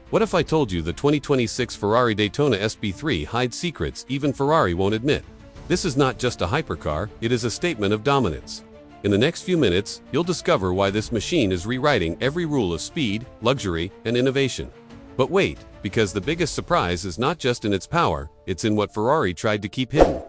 What if I told you the 2026 Ferrari Daytona SP3 hides secrets even Ferrari won't admit? This is not just a hypercar, it is a statement of dominance. In the next few minutes, you'll discover why this machine is rewriting every rule of speed, luxury, and innovation. But wait, because the biggest surprise is not just in its power, it's in what Ferrari tried to keep hidden.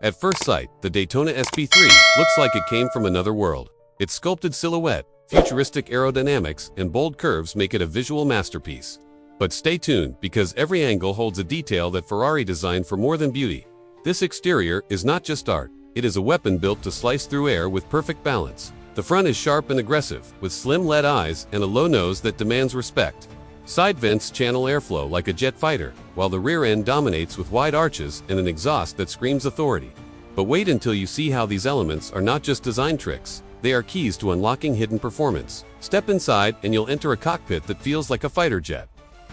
At first sight, the Daytona SP3 looks like it came from another world. Its sculpted silhouette, futuristic aerodynamics, and bold curves make it a visual masterpiece. But stay tuned, because every angle holds a detail that Ferrari designed for more than beauty. This exterior is not just art, it is a weapon built to slice through air with perfect balance. The front is sharp and aggressive, with slim lead eyes and a low nose that demands respect. Side vents channel airflow like a jet fighter, while the rear end dominates with wide arches and an exhaust that screams authority. But wait until you see how these elements are not just design tricks, they are keys to unlocking hidden performance. Step inside and you'll enter a cockpit that feels like a fighter jet.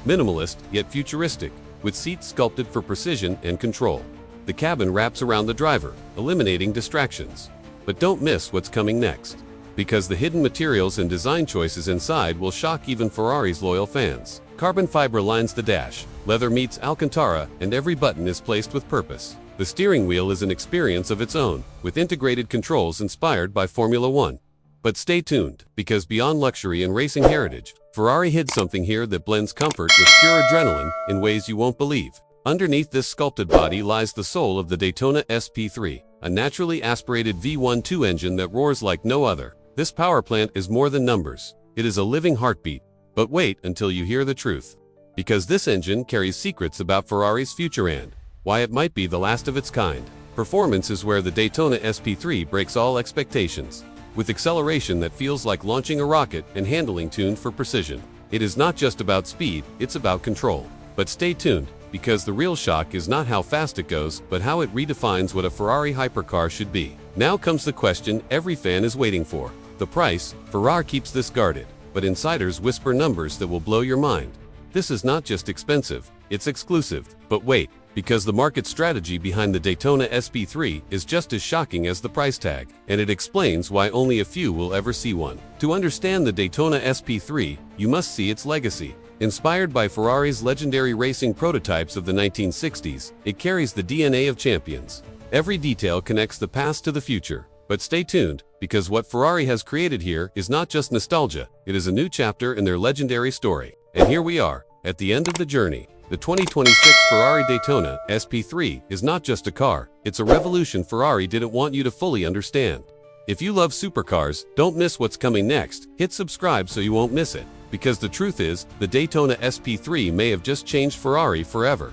Minimalist, yet futuristic, with seats sculpted for precision and control. The cabin wraps around the driver, eliminating distractions. But don't miss what's coming next, because the hidden materials and design choices inside will shock even Ferrari's loyal fans. Carbon fiber lines the dash, leather meets Alcantara, and every button is placed with purpose. The steering wheel is an experience of its own, with integrated controls inspired by Formula One. But stay tuned, because beyond luxury and racing heritage, Ferrari hid something here that blends comfort with pure adrenaline in ways you won't believe. Underneath this sculpted body lies the soul of the Daytona SP3, a naturally aspirated V12 engine that roars like no other. This power plant is more than numbers. It is a living heartbeat. But wait until you hear the truth. Because this engine carries secrets about Ferrari's future and why it might be the last of its kind. Performance is where the Daytona SP3 breaks all expectations. With acceleration that feels like launching a rocket and handling tuned for precision. It is not just about speed, it's about control. But stay tuned, because the real shock is not how fast it goes, but how it redefines what a Ferrari hypercar should be. Now comes the question every fan is waiting for. The price. Ferrari keeps this guarded, but insiders whisper numbers that will blow your mind. This is not just expensive, it's exclusive. But wait, because the market strategy behind the Daytona SP3 is just as shocking as the price tag, and it explains why only a few will ever see one. To understand the Daytona SP3, you must see its legacy. Inspired by Ferrari's legendary racing prototypes of the 1960s, it carries the DNA of champions. Every detail connects the past to the future. But stay tuned, because what Ferrari has created here is not just nostalgia, it is a new chapter in their legendary story. And here we are, at the end of the journey. The 2026 Ferrari Daytona SP3 is not just a car, it's a revolution Ferrari didn't want you to fully understand. If you love supercars, don't miss what's coming next. Hit subscribe so you won't miss it. Because the truth is, the Daytona SP3 may have just changed Ferrari forever.